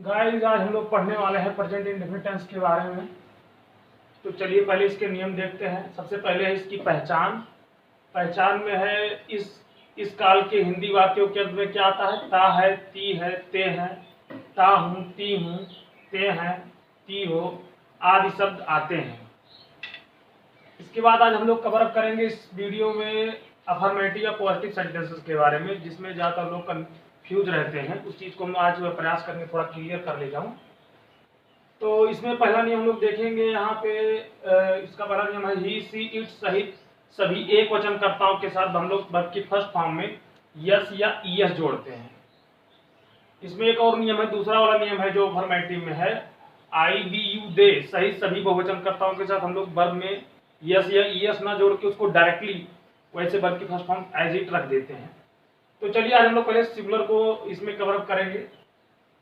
Guys आज हम लोग पढ़ने वाले हैं प्रेजेंट इंडेफिनिट टेंस के बारे में। तो चलिए पहले इसके नियम देखते हैं। सबसे पहले है इसकी पहचान। पहचान में है इस काल के हिंदी वाक्यों के अंत में क्या आता है। ता है, ती है, ते है, ता हूँ, ती हूँ, ते हैं, ती हो आदि शब्द आते हैं। इसके बाद आज हम लोग कवर अप करेंगे इस वीडियो में अफर्मेटिव या पॉजिटिव सेंटेंसेस के बारे में, जिसमें ज़्यादातर लोग कंफ्यूज रहते हैं। उस चीज़ को मैं आज प्रयास करके थोड़ा क्लियर कर ले जाऊँ। तो इसमें पहला नियम हम लोग देखेंगे यहाँ पे। इसका पहला नियम है ही, सी, इट सहित सभी एक वचनकर्ताओं के साथ हम लोग वर्ब की फर्स्ट फॉर्म में यस या ईएस जोड़ते हैं। इसमें एक और नियम है, दूसरा वाला नियम है जो अफर्मेटिव में है, आई, वी, यू, दे सहित सभी बहुवचनकर्ताओं के साथ हम लोग वर्ब में यस या ईएस ना जोड़ के उसको डायरेक्टली वैसे वर्ब की फर्स्ट फॉर्म एज इट रख देते हैं। तो चलिए आज हम लोग पहले सिंगुलर को इसमें कवर अप करेंगे।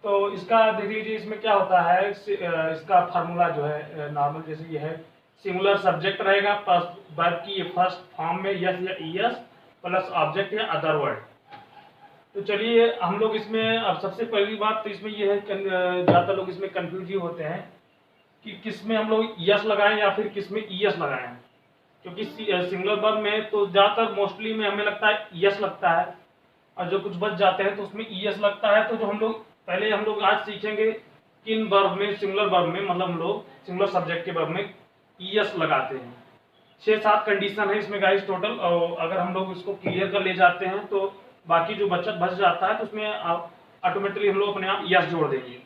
तो इसका देख लीजिए, इसमें क्या होता है, इसका फार्मूला जो है नॉर्मल जैसे ये है, सिंगुलर सब्जेक्ट रहेगा वर्ब की फर्स्ट फॉर्म में यस या ईएस प्लस ऑब्जेक्ट या अदर वर्ड। तो चलिए हम लोग इसमें अब सबसे पहली बात तो इसमें ये है, ज़्यादातर लोग इसमें कंफ्यूज ही होते हैं कि किस में हम लोग यस लगाएं या फिर किस में ईएस लगाएं। क्योंकि सिंगुलर वर्ब में तो ज़्यादातर मोस्टली में हमें लगता है यस लगता है, और जो कुछ बच जाते हैं तो उसमें ईएस लगता है। तो जो हम लोग आज सीखेंगे किन वर्ब में, सिंगुलर वर्ब में, मतलब हम लोग सिंगुलर सब्जेक्ट के वर्ब में ईएस लगाते हैं। 6-7 कंडीशन है इसमें गाइस टोटल, और अगर हम लोग इसको क्लियर कर ले जाते हैं तो बाकी जो बच जाता है तो उसमें ऑटोमेटिकली हम लोग अपने आप ईएस जोड़ देंगे।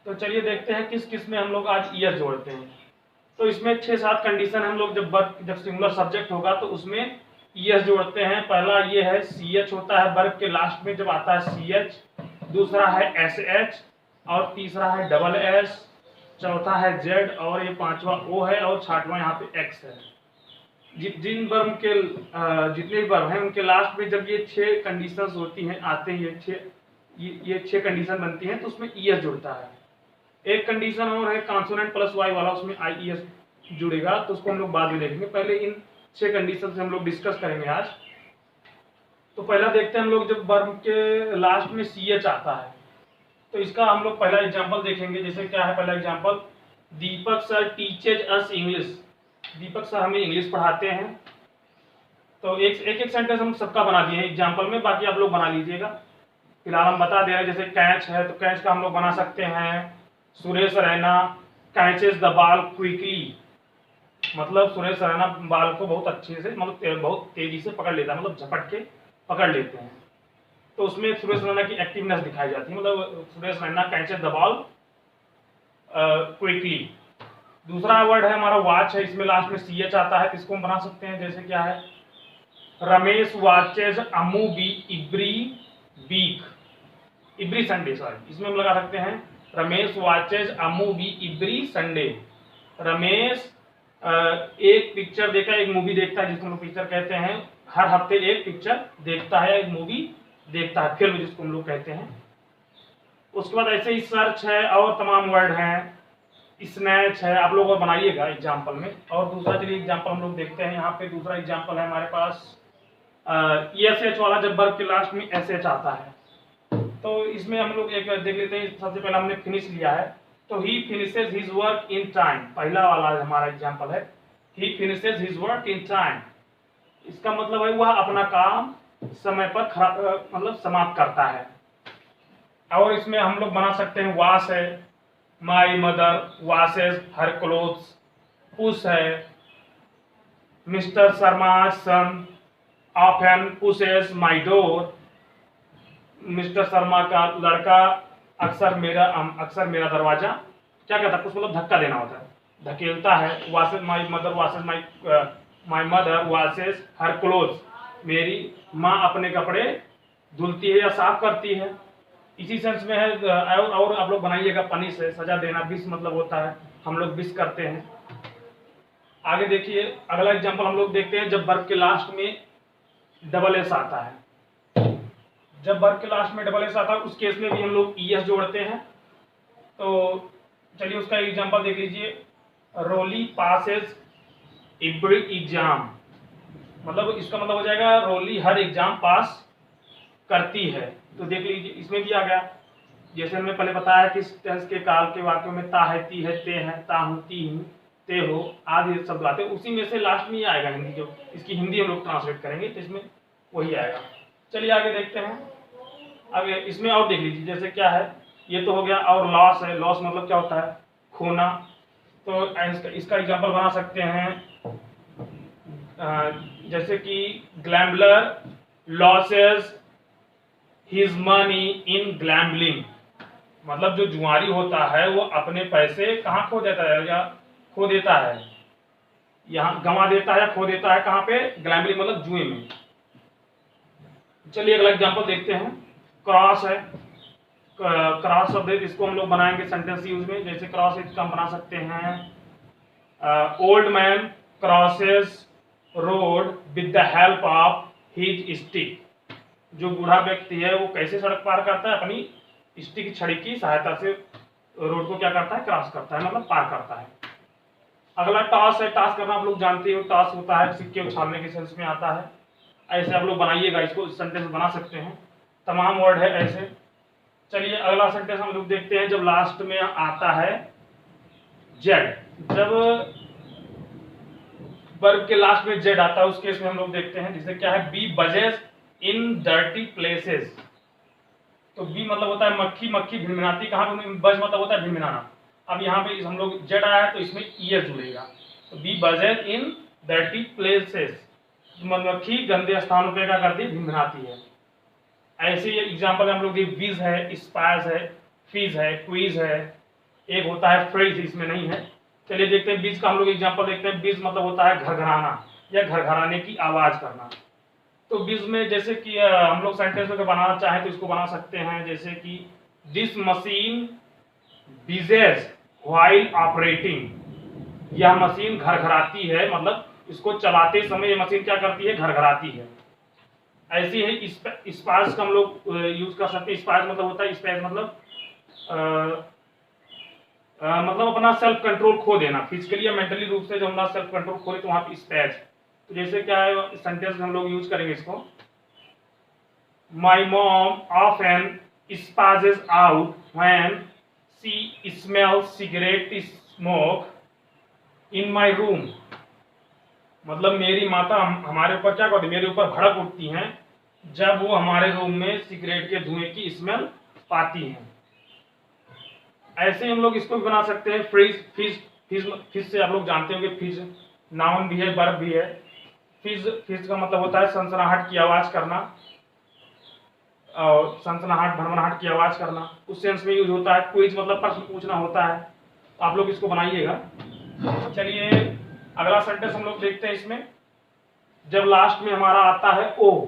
तो चलिए देखते हैं किस किस में हम लोग आज ईएस जोड़ते हैं। तो इसमें 6-7 कंडीशन हम लोग जब सिंगुलर सब्जेक्ट होगा तो उसमें ईएस जोड़ते हैं। पहला ये है सीएच होता है वर्ब के लास्ट में जब आता है सीएच, दूसरा है एसएच, और तीसरा है डबल एस, चौथा है जेड, और ये पांचवा ओ है, और छठवां यहाँ पे एक्स है। जिन वर्ब के जितने वर्ब हैं उनके लास्ट में जब ये 6 कंडीशंस होती हैं आते हैं, ये 6 कंडीशन बनती हैं तो उसमें ईएस जुड़ता है। एक कंडीशन और है कॉन्सोनेंट प्लस वाई वाला, उसमें आईईएस जुड़ेगा, तो उसको हम लोग बाद में देखेंगे। पहले इन 6 कंडीशन से हम लोग डिस्कस करेंगे आज। तो पहला देखते हैं हम लोग जब वर्ब के लास्ट में सीएच आता है तो इसका हम लोग पहला एग्जांपल देखेंगे। जैसे क्या है पहला एग्जांपल, दीपक सर टीचेज अस इंग्लिश। दीपक सर हमें इंग्लिश पढ़ाते हैं। तो एक सेंटेंस हम सबका बना दिए हैं एग्जांपल में, बाकी आप लोग बना लीजिएगा। फिलहाल हम बता दे रहे हैं, जैसे कैच है तो कैच का हम लोग बना सकते हैं, Suresh Raina catches the ball quickly. मतलब सुरेश रैना बाल को बहुत अच्छे से, मतलब बहुत तेजी से पकड़ लेता है, मतलब झपट के पकड़ लेते हैं। तो उसमें सुरेश रैना की एक्टिवनेस दिखाई जाती है, मतलब Suresh Raina catches the ball quickly. दूसरा वर्ड है हमारा वॉच है, इसमें लास्ट में सीएच आता है, इसको हम बना सकते हैं। जैसे क्या है, Ramesh watches a movie every week, every Sunday, sorry, इसमें हम लगा सकते हैं Ramesh watches a movie every Sunday. Ramesh एक पिक्चर देखा, एक मूवी देखता है, जिसको हम लोग पिक्चर कहते हैं, हर हफ्ते एक पिक्चर देखता है, एक मूवी देखता है, फिल्म जिसको हम लोग कहते हैं। उसके बाद ऐसे ही सर्च है और तमाम वर्ड हैं, स्नैच है, आप लोग और बनाइएगा एग्जाम्पल में। और दूसरा चलिए एग्जाम्पल हम लोग देखते हैं। यहाँ पे दूसरा एग्जाम्पल है हमारे पास एस वाला, जब वर्ब के लास्ट में एस आता है तो इसमें हम लोग एक देख लेते हैं। सबसे पहले हमने फिनिश लिया है, तो ही finishes his work in time, पहला वाला हमारा एग्जाम्पल है, ही finishes his work in time. इसका मतलब है वह अपना काम समय पर मतलब समाप्त करता है। और इसमें हम लोग बना सकते हैं वॉश है, my mother washes her clothes, push है, mister Sharma son often pushes my door. Mister Sharma का लड़का अक्सर मेरा दरवाजा क्या कहता है, कुछ मतलब धक्का देना होता है, धकेलता है। वॉशेज माई मदर वॉशेज माई मदर वॉशेज हर क्लोथ्स, मेरी माँ अपने कपड़े धुलती है या साफ करती है, इसी सेंस में है। और आप लोग बनाइएगा पनिश है, सजा देना, विश मतलब होता है हम लोग विश करते हैं। आगे देखिए अगला एग्जांपल हम लोग देखते हैं, जब वर्ब के लास्ट में डबल एस आता है। जब वर्ब के लास्ट में डबल एस आता है उस केस में भी हम लोग ईएस जोड़ते हैं। तो चलिए उसका एग्जांपल देख लीजिए, रोली पासेज एवरी एग्जाम, मतलब इसका मतलब हो जाएगा रोली हर एग्जाम पास करती है। तो देख लीजिए इसमें भी आ गया। जैसे हमने पहले बताया कि इस टेंस के काल के वाक्यों में ता है, ती है, ते है, ता हूँ, ती हूँ, ते हो आदि शब्द आते हैं, उसी में से लास्ट में ही आएगा हिंदी, जो इसकी हिंदी हम लोग ट्रांसलेट करेंगे तो इसमें वही आएगा। चलिए आगे देखते हैं। अब इसमें और देख लीजिए, जैसे क्या है, ये तो हो गया। और लॉस है, लॉस मतलब क्या होता है, खोना। तो इसका एग्जाम्पल बना सकते हैं, जैसे कि ग्लैम्बलर लॉसेस हिज मनी इन ग्लैम्बलिंग, मतलब जो जुआरी होता है वो अपने पैसे कहाँ खो देता है या खो देता है, यहाँ गंवा देता है या खो देता है, कहाँ पे, ग्लैम्बलिंग मतलब जुए में। चलिए अगला एग्जांपल देखते हैं। क्रॉस है, क्रॉस शब्द, इसको हम लोग बनाएंगे सेंटेंस यूज में। जैसे क्रॉस इसका हम बना सकते हैं, old man crosses road with the help of his stick, जो बूढ़ा व्यक्ति है वो कैसे सड़क पार करता है, अपनी स्टिक छड़ी की सहायता से रोड को क्या करता है, क्रॉस करता है, मतलब पार करता है। अगला टॉस है, टॉस करना आप लोग जानते हो, टॉस होता है सिक्के उछालने के सेंस में आता है। ऐसे आप लोग बनाइएगा, इसको सेंटेंस बना सकते हैं, तमाम वर्ड है ऐसे। चलिए अगला सेंटेंस हम लोग देखते हैं, जब लास्ट में आता है जेड, जब वर्ब के लास्ट में जेड आता है उस केस में हम लोग देखते हैं, जैसे क्या है, बी बजेस इन डर्टी प्लेसेस। तो बी मतलब होता है मक्खी, मक्खी भिनभिनाती कहाँ पे, बज मतलब होता है भिनभिनाना। अब यहाँ पे हम लोग जेड आया है तो इसमें ईएस जुड़ेगा, तो बी बजेस इन डर्टी प्लेसेस, मधुमक्खी गंदे स्थानों पे क्या करती है, भिनभिनाती है। ऐसे ही एग्जांपल हम लोग विज है, स्पाइस है, फीज है, क्वीज है, एक होता है फ्रेज, इसमें नहीं है। चलिए देखते हैं बीज का हम लोग एग्जांपल देखते हैं। बीज मतलब होता है घरघराना या घरघराने की आवाज करना। तो बीज में जैसे कि हम लोग सेंटेंस में बनाना चाहें तो इसको बना सकते हैं, जैसे कि दिस मशीन बिजेज व्हाइल ऑपरेटिंग, यह मशीन घरघराती है, मतलब इसको चलाते समय ये मशीन क्या करती है, घरघराती है। ऐसी है स्पाइस का हम लोग यूज कर सकते हैं। स्पाइस मतलब होता है, स्पाइस मतलब अपना सेल्फ कंट्रोल खो देना, फिजिकली या मेंटली रूप से जब हमारा सेल्फ कंट्रोल खोए तो वहां पे स्पैज। तो जैसे क्या है, सेंटेंस हम लोग यूज करेंगे इसको, my mom often spices out when she smells cigarette smoke in my room, मतलब मेरी माता हमारे ऊपर क्या करती, मेरे ऊपर भड़क उठती हैं जब वो हमारे रूम में सिगरेट के धुएं की स्मेल पाती हैं। ऐसे हम लोग इसको भी बना सकते हैं, फ्रीज, फिज, फिज से आप लोग जानते होंगे, फिज नाउन भी है, वर्ब भी है। फिज, फिज का मतलब होता है सनसनाहट की आवाज करना, और सनसनाहट भनभनाहट की आवाज करना, उस सेंस में यूज होता है। क्विज मतलब प्रश्न पूछना होता है, तो आप लोग इसको बनाइएगा। चलिए अगला सेंटेंस हम लोग देखते हैं। इसमें जब लास्ट में हमारा आता है ओ,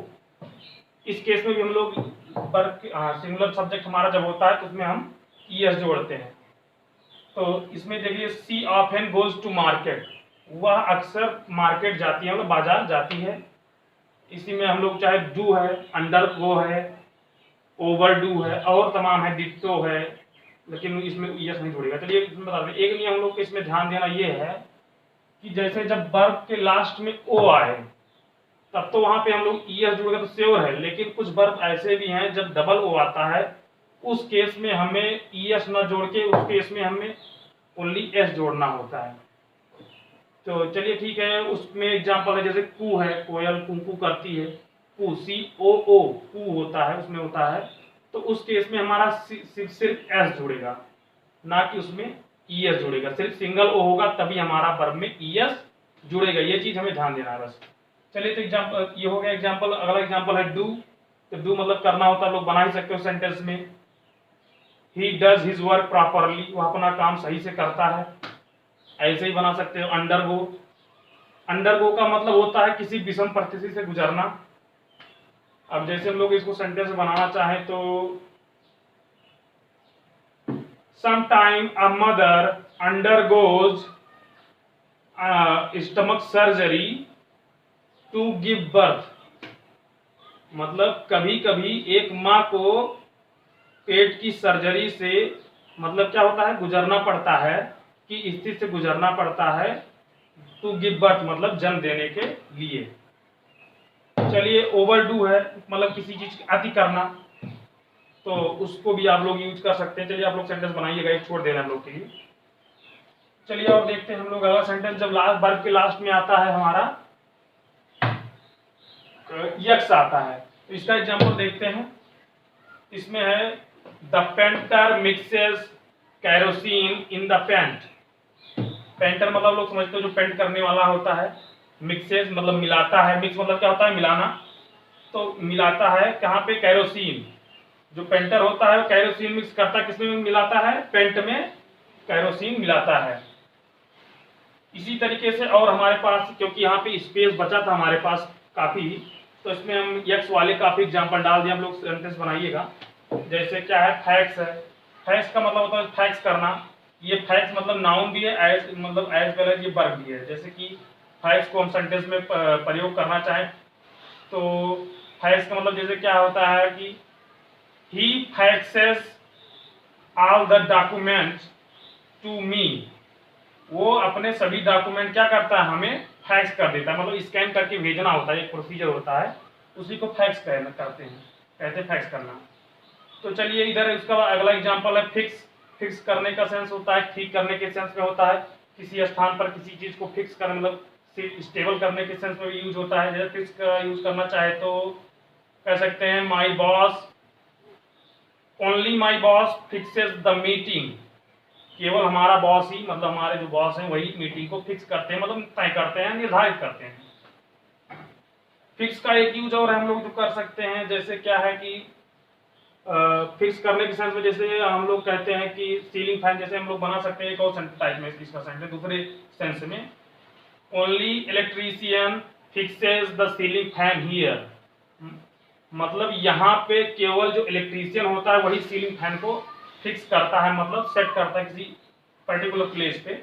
इस केस में भी हम लोग सिंगुलर सब्जेक्ट हमारा जब होता है तो उसमें हम ईएस जोड़ते हैं। तो इसमें देखिए, सी ऑफन गोज टू मार्केट, वह अक्सर मार्केट जाती है, मतलब बाजार जाती है। इसी में हम लोग चाहे डू है, अंडर गो है, ओवर डू है, और तमाम है, डिट्टो है, लेकिन इसमें ईएस नहीं जोड़ेगा। चलिए इसमें बता दें, एक नियम हम लोग को इसमें ध्यान देना ये है कि जैसे जब वर्ब के लास्ट में ओ आए तब तो वहां पे हम लोग ईएस जोड़ेगा तो श्योर है, लेकिन कुछ वर्ब ऐसे भी हैं जब डबल ओ आता है उस केस में हमें ईएस न जोड़ के उस केस में हमें ओनली एस जोड़ना होता है। तो चलिए ठीक है, उसमें एग्जांपल है, जैसे कू है, कोयल कुंकू करती है, कू, सी ओ ओ, कू होता है, उसमें होता है, तो उस केस में हमारा सिर्फ एस जुड़ेगा, ना कि उसमें ईएस जुड़ेगा। सिर्फ सिंगल ओ होगा तभी हमारा वर्ब में ईएस जुड़ेगा, ये चीज हमें ध्यान देना है बस। चलिए तो एग्जांपल ये हो गया एग्जांपल। अगला एग्जांपल है डू, तो डू मतलब करना होता है, लोग बना ही सकते हो सेंटेंस में। He does his work properly, वह अपना काम सही से करता है, ऐसे ही बना सकते हो। अंडरगो, अंडरगो का मतलब होता है किसी विषम परिस्थिति से गुजरना। अब जैसे हम लोग इसको सेंटेंस बनाना चाहें तो sometime a mother undergoes stomach surgery to give birth, मतलब कभी कभी एक माँ को पेट की सर्जरी से मतलब क्या होता है, गुजरना पड़ता है, कि स्थिति से गुजरना पड़ता है, टू गिव बर्थ मतलब जन्म देने के लिए। चलिए ओवरडू है, मतलब किसी चीज की अति करना। तो उसको भी आप लोग यूज कर सकते हैं। चलिए आप लोग सेंटेंस बनाइएगा, एक छोड़ देना हम लोग के लिए। चलिए और देखते हैं हम लोग अगला सेंटेंस। जब लास्ट वर्ब के लास्ट में आता है हमारा यक्स आता है, तो इसका एग्जांपल देखते हैं। इसमें है the painter mixes kerosene in the paint. Painter मतलब लोग समझते हो जो पेंट करने वाला होता है, मिक्सेस मतलब मिलाता है, मिक्स मतलब क्या होता है मिलाना, तो मिलाता है कहाँ पे, कैरोसिन। जो पेंटर होता है वो कैरोसिन मिक्स करता है, किसमें मिलाता है, पेंट में कैरोसिन मिलाता है। इसी तरीके से और हमारे पास, क्योंकि यहाँ पे स्पेस बचा था हमारे पास काफी, तो इसमें हम यक्स वाले काफी एग्जांपल डाल दिए। हम लोग सेंटेंस बनाइएगा। जैसे क्या है, फैक्स है। फैक्स का मतलब होता है फैक्स करना। ये फैक्स मतलब नाउन भी है, एज मतलब एज वेल एज ये वर्ब भी है। जैसे कि फैक्स को हम सेंटेंस में प्रयोग करना चाहें तो फैक्स का मतलब जैसे क्या होता है कि he faxes all the documents to me. वो अपने सभी डॉक्यूमेंट क्या करता है, हमें फैक्स कर देता है, मतलब स्कैन करके भेजना होता है, एक प्रोसीजर होता है, उसी को फैक्स करते हैं, कहते हैं फैक्स करना। तो चलिए इधर इसका अगला एग्जांपल है फिक्स। फिक्स करने का सेंस होता है ठीक करने के सेंस में होता है, किसी स्थान पर किसी चीज को फिक्स करना मतलब स्टेबल करने के सेंस में भी यूज होता है। जैसे फिक्स का यूज करना चाहे तो कह सकते हैं my boss, only my boss fixes the meeting. केवल हमारा बॉस ही, मतलब हमारे जो बॉस हैं वही मीटिंग को फिक्स करते हैं, मतलब तय करते हैं, निर्धारित करते हैं। फिक्स का एक यूज और हम लोग जो कर सकते हैं, जैसे क्या है कि फिक्स करने के सेंस में, जैसे हम लोग कहते हैं कि सीलिंग फैन, जैसे हम लोग बना सकते हैं एक और सेंटेंस टाइप में इसका सेंटेंस दूसरे सेंस में, only electrician fixes the ceiling fan here. मतलब यहाँ पे केवल जो इलेक्ट्रीशियन होता है वही सीलिंग फैन को फिक्स करता है, मतलब सेट करता है किसी पर्टिकुलर प्लेस पे।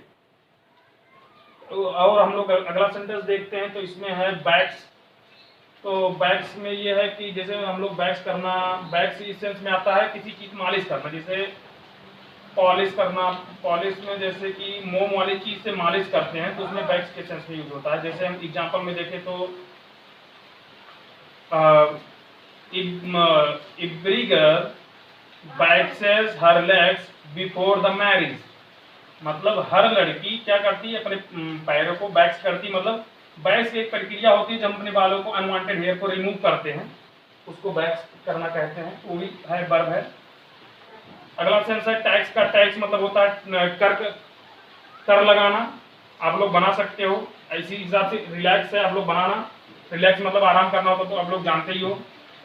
और हम लोग अगला सेंटेंस देखते हैं, तो इसमें है बैक्स। तो बैक्स में ये है कि जैसे हम लोग बैक्स करना, बैक्स इस सेंस में आता है किसी चीज मालिश करना, जैसे पॉलिश करना। पॉलिश में जैसे कि मोम वाली चीज से मालिश करते हैं, तो उसमें बैक्स के सेंस में यूज होता है। जैसे हम एग्जांपल में देखें तो every girl waxes her legs before the marriage. मतलब हर लड़की क्या करती है, अपने पैरों को बैक्स करती, मतलब बैक्स एक प्रक्रिया होती है जब अपने बालों को, अनवांटेड हेयर को रिमूव करते हैं, उसको बैक्स करना कहते हैं, वो भी है वर्ब है। अगला सेंस है टैक्स का। टैक्स मतलब होता है कर लगाना। आप लोग बना सकते हो इसी हिसाब से। रिलैक्स है आप लोग बनाना, रिलैक्स मतलब आराम करना होता, तो आप लोग जानते ही हो,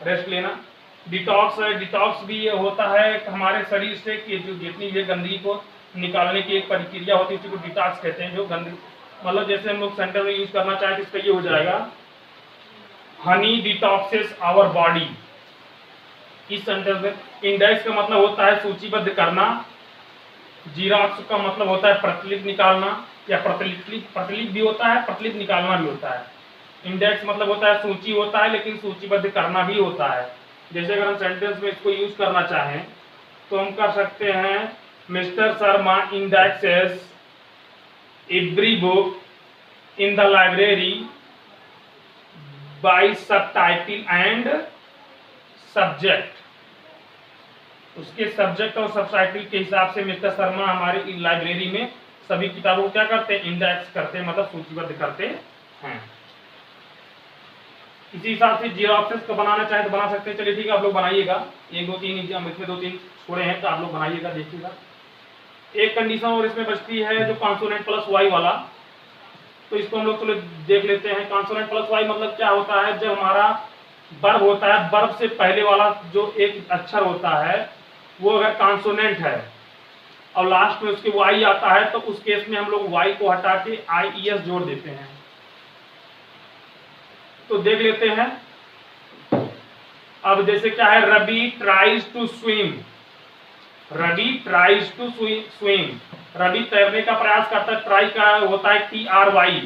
रेस्ट लेना। डिटॉक्स है। डिटॉक्स भी ये होता है हमारे शरीर से कि जो जितनी भी गंदगी को निकालने की एक प्रक्रिया होती है, उसी को डिटॉक्स कहते हैं। जो गंदगी मतलब जैसे हम लोग सेंटेंस में यूज करना चाहें तो इसका ये हो जाएगा, हनी डिटॉक्सेस आवर बॉडी। इस सेंटेंस में इंडेक्स का मतलब होता है सूचीबद्ध करना, जीरोक्स का मतलब होता है प्रतिलिपि निकालना, या प्रतिलिपि भी होता है, प्रतिलिपि निकालना भी होता है। इंडेक्स मतलब होता है सूची होता है, लेकिन सूचीबद्ध करना भी होता है। जैसे अगर हम सेंटेंस में इसको यूज करना चाहें तो हम कर सकते हैं, mister Sharma indexes every book in the library by subtitle and subject. उसके सब्जेक्ट और सबटाइटल के हिसाब से मिस्टर शर्मा हमारी लाइब्रेरी में सभी किताबों को क्या करते हैं, इंडेक्स करते हैं, मतलब सूचीबद्ध करते हैं। इसी हिसाब से जीरोक्सेस को बनाना चाहे तो बना सकते हैं। चलिए ठीक है, आप लोग बनाइएगा। एक दो तीन एग्जाम इसमें 2-3 छोड़े हैं, तो आप लोग बनाइएगा, देखिएगा। एक कंडीशन और इसमें बचती है जो कॉन्सोनेंट प्लस वाई वाला, तो इसको हम लोग चलो देख लेते हैं। कॉन्सोनेंट प्लस वाई मतलब क्या होता है, जब हमारा वर्ब होता है, वर्ब से पहले वाला जो एक अक्षर होता है वो अगर कॉन्सोनेंट है और लास्ट में उसके वाई आता है, तो उस केस में हम लोग वाई को हटा के IES जोड़ देते हैं। तो देख लेते हैं। अब जैसे क्या है, Ravi tries to swim. Ravi tries to swim, Ravi तैरने का प्रयास करता है। ट्राई का होता है TRY,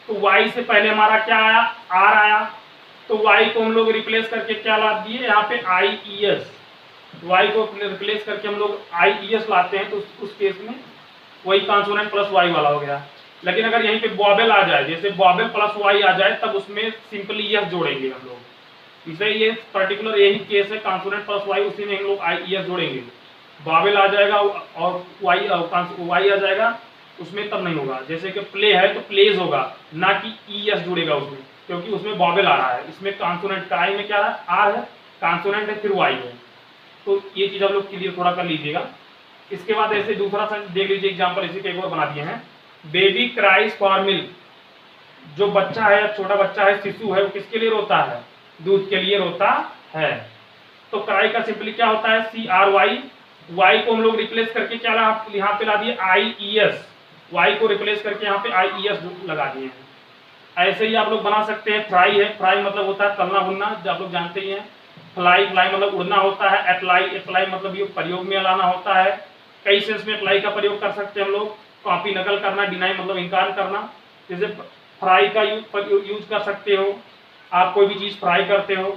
तो वाई से पहले हमारा क्या आया, आर आया, तो वाई को हम लोग रिप्लेस करके क्या ला दिए, यहाँ पे IES। वाई को रिप्लेस करके हम लोग IES लाते हैं, तो उस केस में वही कॉन्सोनेंट प्लस वाई वाला हो गया। लेकिन अगर यहीं पे बॉबल आ जाए, जैसे बॉबल प्लस वाई आ जाए, तब उसमें सिंपली यस जोड़ेंगे हम लोग। इसे ये पर्टिकुलर यही केस है, कॉन्सोनेंट प्लस वाई, उसी में हम लोग आई ई एस जोड़ेंगे। बावेल आ जाएगा और वाई आ जाएगा, उसमें तब नहीं होगा। जैसे कि प्ले है तो प्लेज होगा, ना कि ई एस जुड़ेगा उसमें, क्योंकि उसमें बावेल आ रहा है। इसमें कॉन्सोनेंट का आई में क्या है, आर है, कॉन्सोनेंट है, फिर वाई है। तो ये चीज आप लोग क्लियर थोड़ा कर लीजिएगा। इसके बाद ऐसे दूसरा सा देख लीजिए एग्जाम्पल, इसी के एक और बना दिए हैं। बेबी क्राइज फॉर मिल्क, जो बच्चा है, छोटा बच्चा है, शिशु है, वो किसके लिए रोता है, दूध के लिए रोता है। तो क्राई का सिंपली क्या होता है, सी आर वाई, वाई को हम लोग रिप्लेस करके क्या यहाँ पे ला दिए, आई ई एस, वाई को रिप्लेस करके यहाँ पे आई ई एस लगा दिए हैं। ऐसे ही आप लोग बना सकते हैं। फ्राई है, फ्राई मतलब होता है तलना भुनना, जो आप लोग जानते ही हैं। फ्लाई, फ्लाई मतलब उड़ना होता है। अप्लाई, अप्लाई मतलब ये प्रयोग में लाना होता है। कई सेंस में अप्लाई का प्रयोग कर सकते हैं हम लोग। कॉपी नकल करना, डिनाई मतलब इनकार करना। जैसे फ्राई का यूज कर सकते हो, आप कोई भी चीज फ्राई करते हो,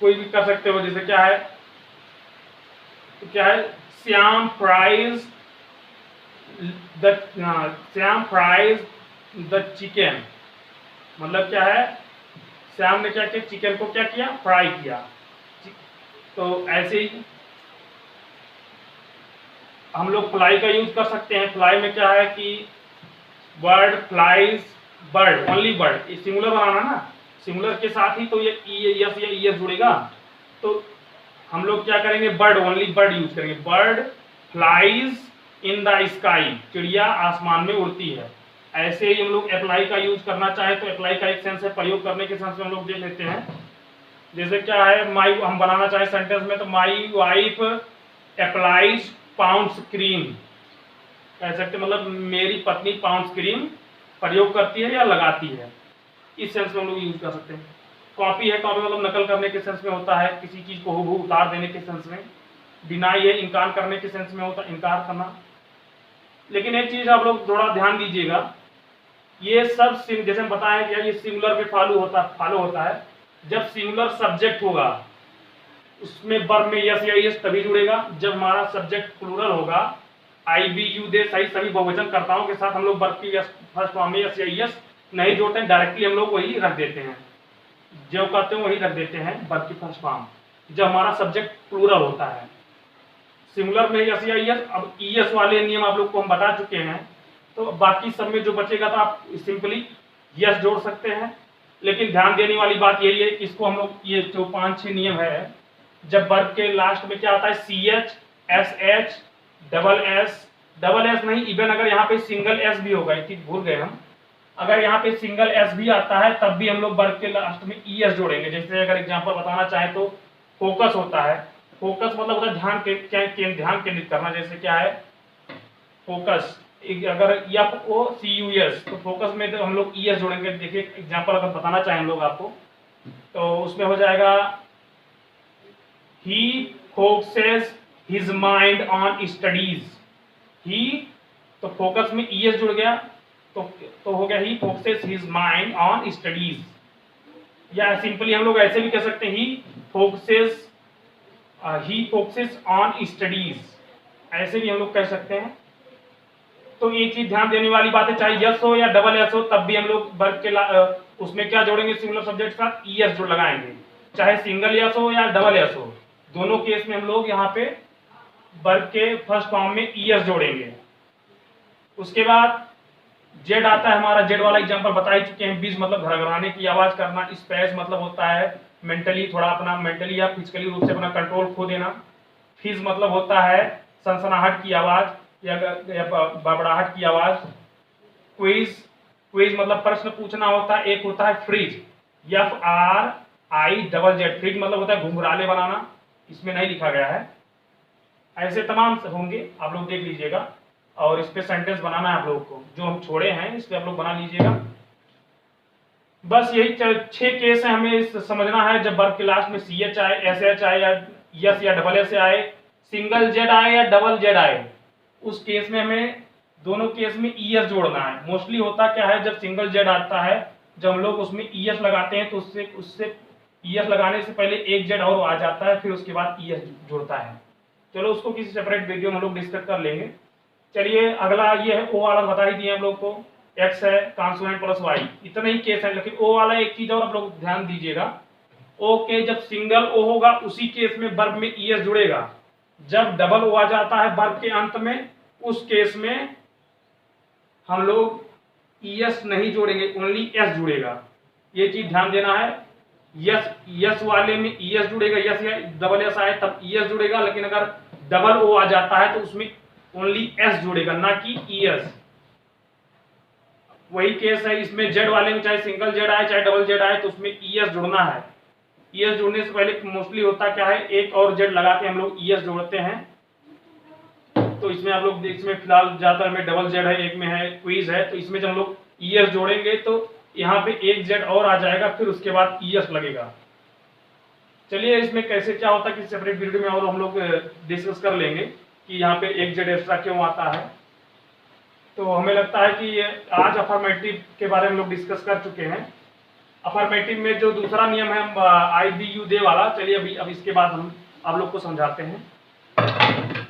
कोई भी कर सकते हो। जैसे क्या है, तो क्या है, श्याम फ्राइज द चिकन, मतलब क्या है, श्याम ने क्या किया, चिकन को क्या किया, फ्राई किया। तो ऐसे ही हम लोग फ्लाई का यूज कर सकते हैं। फ्लाई में क्या है कि bird flies, bird only bird, ये सिंगुलर बनाना ना, सिंगुलर के साथ ही तो ये यस या ईएस जुड़ेगा। तो हम लोग क्या करेंगे, बर्ड ओनली बर्ड यूज करेंगे। Bird flies in the sky, चिड़िया आसमान में उड़ती है। ऐसे ही हम लोग अप्लाई का यूज करना चाहे तो अप्लाई का एक सेंस है, प्रयोग करने के सेंस में हम लोग देख लेते हैं। जैसे क्या है, माई, हम बनाना चाहे सेंटेंस में तो my wife applies pounds cream कह सकते, मतलब मेरी पत्नी पाउंड्स क्रीम प्रयोग करती है या लगाती है, इस सेंस में हम लोग यूज कर सकते हैं। कॉपी है, कॉपी मतलब नकल करने के सेंस में होता है, किसी चीज को हूबहू उतार देने के सेंस में। डिनाई है, इनकार करने के सेंस में होता है, इनकार करना। लेकिन एक चीज आप लोग थोड़ा ध्यान दीजिएगा, ये सब जैसे हम बताएं कि ये सिंगुलर पे फॉलो होता है। जब सिंगुलर सब्जेक्ट होगा उसमें वर्ब में यस या यस तभी जुड़ेगा। जब हमारा सब्जेक्ट प्लूरल होगा, आई बी यू दे सही सभी बहुवचन कर्ताओं के साथ हम लोग वर्ब की फर्स्ट फॉर्म में यस या यस नहीं जोड़ते हैं, डायरेक्टली हम लोग वही रख देते हैं, जो कहते हैं वही रख देते हैं वर्ब की फर्स्ट फॉर्म, जब हमारा सब्जेक्ट प्लूरल होता है। सिंगुलर में यस या यस। अब ईएस वाले नियम आप लोग को हम बता चुके हैं, तो बाकी सब में जो बचेगा तो आप सिंपली यस जोड़ सकते हैं। लेकिन ध्यान देने वाली बात यही है, इसको हम लोग ये जो 5-6 नियम है, जब वर्ब के लास्ट में क्या आता है, C H, S H, double S नहीं, इवन अगर यहाँ पे सिंगल एस भी होगा, एक चीज भूल गए हम, अगर यहाँ पे सिंगल एस भी आता है तब भी हम लोग वर्ब के लास्ट में ई एस जोड़ेंगे। जैसे अगर एग्जांपल बताना चाहे तो फोकस होता है, फोकस मतलब होता है ध्यान केंद्रित करना। जैसे क्या है, फोकस, अगर एफ ओ सी यू एस, तो फोकस में तो हम लोग ई एस जोड़ेंगे। देखिए एग्जांपल अगर बताना चाहें हम लोग आपको, तो उसमें हो जाएगा he focuses his mind on studies। he, तो फोकस में es जुड़ गया, तो हो गया he focuses his mind on studies। या सिंपली हम लोग ऐसे भी कह सकते हैं he focuses on studies, ऐसे भी हम लोग कह सकते हैं। तो एक चीज ध्यान देने वाली बात है, चाहे यस हो या डबल एस हो, तब भी हम लोग वर्ब के उसमें क्या जोड़ेंगे, सिंगुलर सब्जेक्ट के साथ ईएस जोड़ लगाएंगे। चाहे सिंगल यस हो या डबल एस हो, दोनों केस में हम लोग यहाँ पे वर्ब के फर्स्ट फॉर्म में ईएस जोड़ेंगे। उसके बाद जेड आता है हमारा, जेड वाला एग्जांपल बता ही चुके हैं। बीज मतलब घरघराने की आवाज करना। स्पेस मतलब होता है मेंटली, थोड़ा अपना मेंटली या फिजिकली रूप से अपना कंट्रोल खो देना। फिज मतलब होता है सनसनाहट की आवाज या बड़बड़ाहट की आवाज। क्विज मतलब प्रश्न पूछना होता है। एक होता है फ्रीज, FRIZ, फ्रीज मतलब होता है घुंघराले बनाना, इसमें नहीं लिखा गया है। ऐसे तमाम होंगे, आप लोग देख लीजिएगा, और इस पे सेंटेंस बनाना है आप लोगों को, जो हम छोड़े हैं इस पे आप लोग बना लीजिएगा। बस यही 6 केस है हमें समझना है। जब वर्ब के लास्ट में CH आए, SH आए, या यस या डबल एस आए, सिंगल जेड आए या डबल जेड आए, उस केस में हमें दोनों केस में ES जोड़ना है। मोस्टली होता क्या है, जब सिंगल जेड आता है, जब हम लोग उसमें ES लगाते हैं तो उससे ES लगाने से पहले एक जेड और आ जाता है, फिर उसके बाद ES जुड़ता है। चलो उसको किसी सेपरेट वीडियो में हम लोग डिस्कस कर लेंगे। चलिए अगला ये है, ओ वाला बता ही दिए हम लोग को, एक्स है कॉन्सोनेंट प्लस वाई, इतना ही केस है। लेकिन ओ वाला एक चीज और आप लोग ध्यान दीजिएगा, ओ के जब सिंगल ओ होगा उसी केस में वर्ब में ईएस जुड़ेगा। जब डबल ओ आ जाता है वर्ब के अंत में, उस केस में हम लोग ईएस नहीं जोड़ेंगे, ओनली एस जुड़ेगा। ये चीज ध्यान देना है। यस यस वाले में ईएस जुड़ेगा, यस या डबल एस आए तब ईएस जुड़ेगा, लेकिन अगर डबल ओ आ जाता है तो उसमें ओनली एस जुड़ेगा, ना कि ईएस। वही केस है इसमें जेड वाले में, चाहे सिंगल जेड आए चाहे डबल जेड आए तो उसमें ईएस जुड़ना है। ईएस जुड़ने से पहले मोस्टली होता क्या है, एक और जेड लगा के हम लोग ईएस जोड़ते हैं। तो इसमें आप लोग, इसमें फिलहाल ज्यादातर में डबल जेड है, एक में है क्वीज है, तो इसमें जब हम लोग ईएस जोड़ेंगे तो यहाँ पे एक जेड और आ जाएगा, फिर उसके बाद ईएस लगेगा। चलिए इसमें कैसे क्या होता है कि सेपरेट वीडियो में और हम लोग डिस्कस कर लेंगे कि यहाँ पे एक जेड एक्स्ट्रा क्यों आता है। तो हमें लगता है कि आज अफर्मेटिव के बारे में लोग डिस्कस कर चुके हैं। अफर्मेटिव में जो दूसरा नियम है आई दी यू दे वाला, चलिए अभी अब इसके बाद हम आप लोग को समझाते हैं।